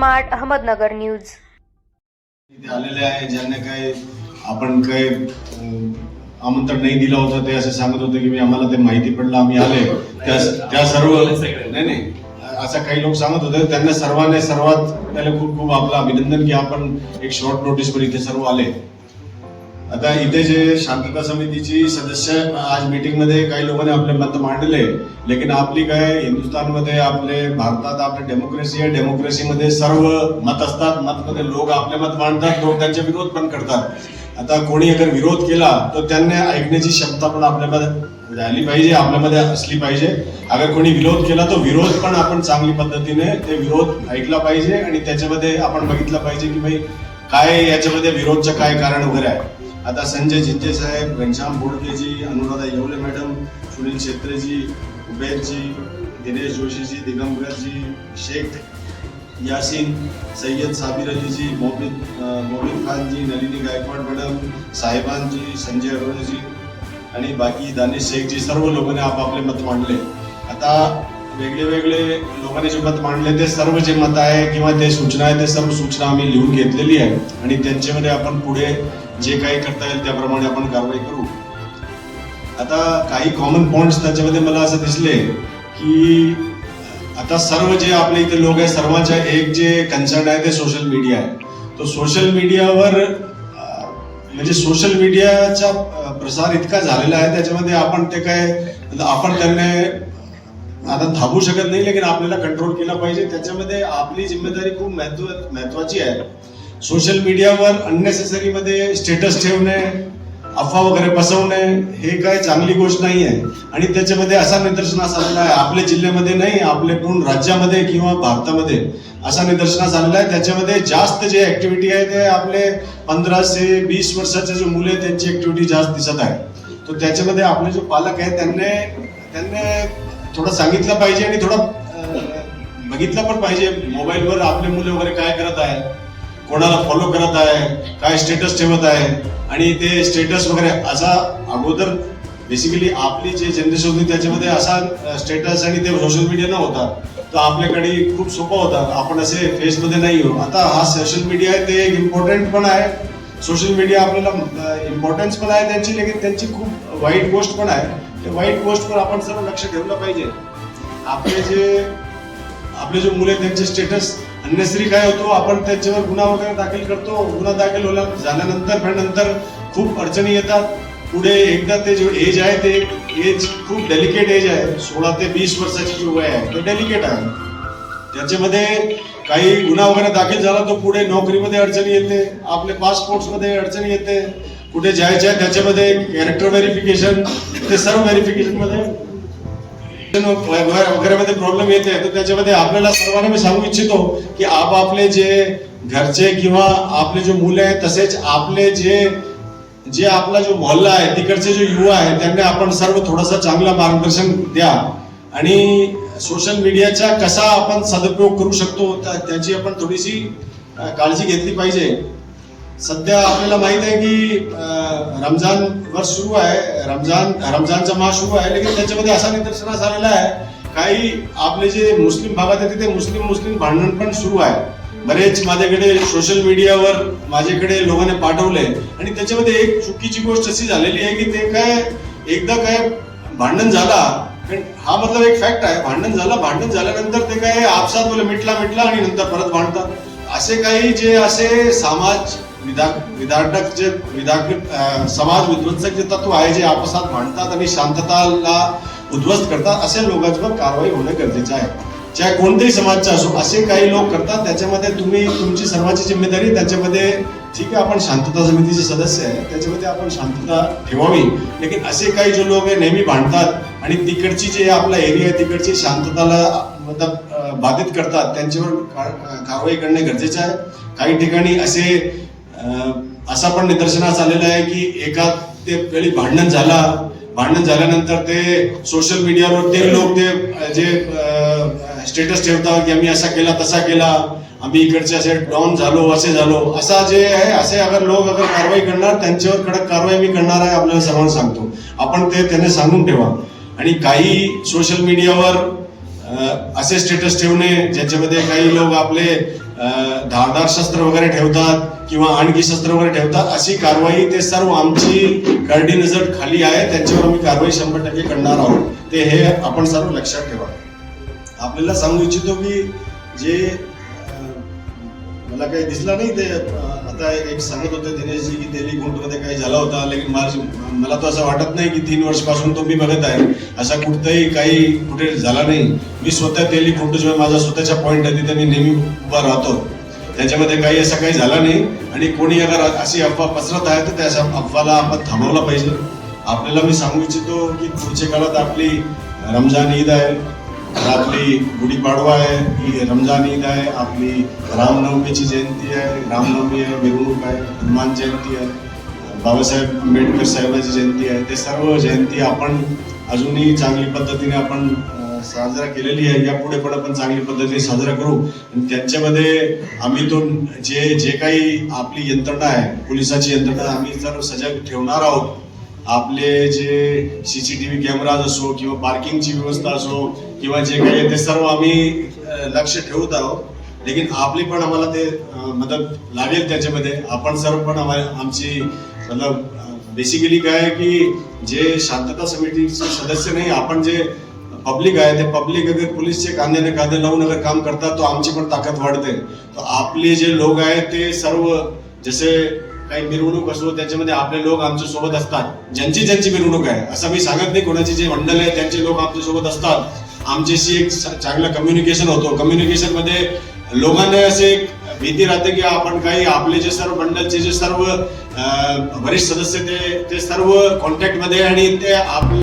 Smart Ahmednagar news. इथे आलेले आहे ज्यांना काय आपण काय आमंत्रण नाही दिलं होतं ते असे सांगत होते की आम्हाला ते माहिती पडलं आम्ही आले त्या सर्व नाही असं काही लोक सांगत होते. त्यांना सर्वात पहिले खूप खूप आपलं अभिनंदन की आपण एक शॉर्ट नोटीसवर इथे सर्व आले. आता इथे जे शांतता समितीची सदस्य आज मीटिंग मध्ये काही लोकांनी आपले मत मांडले, लेकिन आपली काय हिंदुस्थानमध्ये आपले भारतात आपले डेमोक्रेसी आहे. डेमोक्रेसीमध्ये सर्व मत असतात. मतमध्ये लोक आपले मत मांडतात, लोक त्यांचे विरोध पण करतात. आता कोणी अगर विरोध केला तर त्यांना ऐकण्याची क्षमता पण आपल्यामध्ये झाली पाहिजे, आपल्यामध्ये असली पाहिजे. अगर कोणी विरोध केला तर विरोध पण आपण चांगली पद्धतीने ते विरोध ऐकला पाहिजे आणि त्याच्यामध्ये आपण बघितलं पाहिजे की भाई काय याच्यामध्ये विरोधचं काय कारण वगैरे आहे. आता संजय जिंते साहेब, घनश्याम बोडकेजी, अनुराधा येवले मॅडम, सुनील छेत्रेजी, उबेरजी, दिनेश जोशीजी, दिगंबरजी, शेख यासीन, सय्यद साबिर अलीजी, मोमिन खानजी, नलिनी गायकवाड मॅडम, साहेबांजी, संजय अरोराजी आणि बाकी दानिश शेखजी, सर्व लोकांनी आपापले मत मांडले. आता वेगळे वेगळे लोकांनी जे मत मांडले ते सर्व जे मत आहे किंवा ते सूचना आहे ते सर्व सूचना आम्ही लिहून घेतलेली आहे आणि त्यांच्यामध्ये आपण पुढे जे काही करता येईल त्याप्रमाणे आपण कारवाई करू. आता काही कॉमन पॉइंट्स त्याच्यामध्ये मला असं दिसले की आता सर्व जे आपले इथे लोक आहे सर्वांच्या एक जे कन्सर्न आहे ते सोशल मीडिया आहे. तो सोशल मीडियावर म्हणजे सोशल मीडियाचा प्रसार इतका झालेला आहे त्याच्यामध्ये आपण ते काय आपण त्यांना आता थांबू शकत नाही, लेकिन आपल्याला कंट्रोल केला पाहिजे. त्याच्यामध्ये आपली जिम्मेदारी खूप महत्वाची आहे. सोशल मीडियावर अननेसेसरी मध्ये स्टेटस ठेवणे, अफवा वगैरे पसरवणे हे काय चांगली गोष्ट नाही आहे आणि त्याच्यामध्ये असा निदर्शनास आलेला आहे आपल्या जिल्ह्यामध्ये नाही, आपल्या पूर्ण राज्यामध्ये किंवा भारतामध्ये असा निदर्शनास आलेला आहे. त्याच्यामध्ये जास्त जे ऍक्टिव्हिटी आहे ते आपले 15 ते 20 वर्षाचे जे मुले त्यांची ऍक्टिव्हिटी जास्त दिसत आहे. तर त्याच्यामध्ये आपले जो पालक आहे त्यांनी थोडं सांगितलं पाहिजे आणि थोडं बघितलं पण पाहिजे मोबाईलवर आपले मुले वगैरे काय करत आहे, कोणाला फॉलो करत आहे, काय स्टेटस ठेवत आहे आणि ते स्टेटस वगैरे असा अगोदर बेसिकली आपली जे जनरेशन होती त्याच्यामध्ये असा स्टेटस आणि ते सोशल मीडिया न होता तर आपल्याकडे खूप सोपं होता, आपण असे फेसमध्ये नाही हो. आता हा सोशल मीडिया आहे ते एक इम्पॉर्टंट पण आहे. सोशल मीडिया आपल्याला इम्पॉर्टन्स पण आहे त्यांची, लेकिन त्यांची खूप वाईट गोष्ट पण आहे. त्या वाईट गोष्टवर आपण सर्व लक्ष ठेवलं पाहिजे. आपले जे मुले त्यांचे स्टेटस अननेसरी काय होतो, आपण त्याच्यावर गुन्हा वगैरे दाखल करतो. गुन्हा दाखल झाल्यानंतर खूप अडचणी येतात पुढे. एकदा ते जो एज आहे ते एज खूप डेलिकेट एज आहे. 16 ते 20 वर्षाची जो वय आहे तो डेलिकेट आहे. त्याच्यामध्ये काही गुन्हा वगैरे दाखल झाला तो पुढे नोकरीमध्ये अडचणी येते, आपले पासपोर्ट्समध्ये अडचणी येते, कुठे जायचे आहे त्याच्यामध्ये कॅरेक्टर व्हेरिफिकेशन ते सर्व व्हेरिफिकेशन मध्ये वगैरे मध्ये प्रॉब्लेम येते. तर त्याच्यामध्ये आपल्याला सर्वांना मी सांगू इच्छितो की आपले जे घरचे किंवा आपले जे मुलं आहेत तसेच आपले जे आपला जो मोहल्ला आहे तिकडचे जो युवा आहे त्यांना आपण सर्व थोडंसं चांगलं मार्गदर्शन द्या आणि सोशल मीडियाचा कसा आपण सदुपयोग करू शकतो त्याची आपण थोडीशी काळजी घेतली पाहिजे. सध्या आपल्याला माहित आहे की रमजान वर्ष सुरू आहे, रमजानचा मास सुरू आहे, लेकिन त्याच्यामध्ये असा निदर्शनास आलेला आहे काही आपले जे मुस्लिम भागात आहे तिथे मुस्लिम भांडण पण सुरू आहे. बरेच माझ्याकडे सोशल मीडियावर माझ्याकडे लोकांनी पाठवले आणि त्याच्यामध्ये एक चुकीची गोष्ट अशी झालेली आहे की ते काय एकदा काय भांडण झाला, हा मतलब एक फॅक्ट आहे, भांडण झाल्यानंतर ते काय आपसात बोले मिटला आणि नंतर परत भांडतात. असे काही जे असे समाज समाज विध्वंसक जे तत्व आहे जे आपसात भांडतात आणि शांतताला उद्ध्वस्त करतात अशा लोकांवर कारवाई होणं गरजेचं आहे. चाहे कोणत्याही समाजचा असो असे काही लोक करतात त्याच्यामध्ये तुमची सर्वांची जिम्मेदारी. त्याच्यामध्ये ठीक आहे आपण शांतता समितीचे सदस्य आहे त्याच्यामध्ये आपण शांतता ठेवावी, लेकिन असे काही जे लोक आहे नेहमी भांडतात आणि तिकडची जे आपला एरिया आहे तिकडची शांतताला मतलब बाधित करतात त्यांच्यावर कारवाई करणे गरजेचं आहे. काही ठिकाणी असा पण निदर्शनास आलेला आहे की एका ते वेळी भांडण झाल्यानंतर ते सोशल मीडियावर ते लोक ते जे स्टेटस ठेवतात की आम्ही असा केला तसा केला, आम्ही इकडचे असे डाऊन झालो असे झालो, असा जे आहे असे अगर लोक कारवाई करणार त्यांच्यावर कडक कारवाई मी करणार आहे आपल्याला सर्वांना सांगतो. आपण ते त्यांना सांगून ठेवा. आणि काही सोशल मीडियावर असे स्टेटस ठेवणे ज्याच्यामध्ये काही लोक आपले धारदार शस्त्र वगैरे ठेवतात किंवा आणखी शस्त्र वगैरे ठेवतात, अशी कारवाई ते सर्व आमची करडी नजर खाली आहे, त्यांच्यावर आम्ही कारवाई 100% करणार आहोत. ते हे आपण सर्व लक्षात ठेवा. आपल्याला सांगू इच्छितो की जे मला काही दिसला नाही ते आता एक सांगत होते दिनेशजी की दिल्ली गुंटमध्ये काही झाला होता, लेकिन मला तर असं वाटत नाही की 3 वर्षापासून तो मी बघत आहे असा कुठेही काही कुठे झाला नाही. मी स्वतः दिल्ली गुंट जो माझा स्वतःच्या पॉईंट आहे तिथे मी नेहमी उभा राहतो, त्याच्यामध्ये काही असं काही झाला नाही. आणि कोणी अगर अशी अफवा पसरत आहे तर त्या अफवाला आपण थांबवला पाहिजे. आपल्याला मी सांगू इच्छितो की पुढच्या काळात आपली रमजान ईद आहे, आपली गुढीपाडवा आहे, ही रमजान ईद आहे, आपली रामनवमीची जयंती आहे, रामनवमी आहे, मिरवणूक आहे, हनुमान जयंती आहे, बाबासाहेब आंबेडकर साहेबांची जयंती आहे. ते सर्व जयंती आपण अजूनही चांगली पद्धतीने आपण साजरा केलेली आहे, यापुढे पण आपण चांगली पद्धतीने साजरा करू. आणि त्यांच्यामध्ये आम्ही तो जे काही आपली यंत्रणा आहे, पोलिसाची यंत्रणा आम्ही जर सजग ठेवणार आहोत. आपले जे CCTV कॅमेराज असो किंवा पार्किंगची व्यवस्था असो किंवा जे काही आहे ते सर्व आम्ही लक्ष ठेवत आहोत. लेकिन आपली पण आम्हाला ते मदत लागेल त्याच्यामध्ये. आपण सर्व पण आमची मतलब बेसिकली काय आहे की जे शांतता समितीचे सदस्य नाही, आपण जे पब्लिक आहे ते पब्लिक अगर पोलीसचे कांद्याने कांदे लावून अगर काम करतात तो आमची पण ताकद वाढते. तर आपले जे लोक आहेत ते सर्व जसे काही मिरवणूक असो त्याच्यामध्ये आपले लोक आमच्या सोबत असतात. ज्यांची मिरवणूक आहे असं मी सांगत नाही, कोणाची जे मंडळ आहे त्यांचे लोक आमच्या सोबत असतात. आमच्याशी एक चांगलं कम्युनिकेशन होतो. कम्युनिकेशन मध्ये लोकांना असे एक भीती राहते की आपण काही आपले जे सर्व मंडळचे जे सर्व वरिष्ठ सदस्य ते सर्व कॉन्टॅक्ट मध्ये आणि ते आपले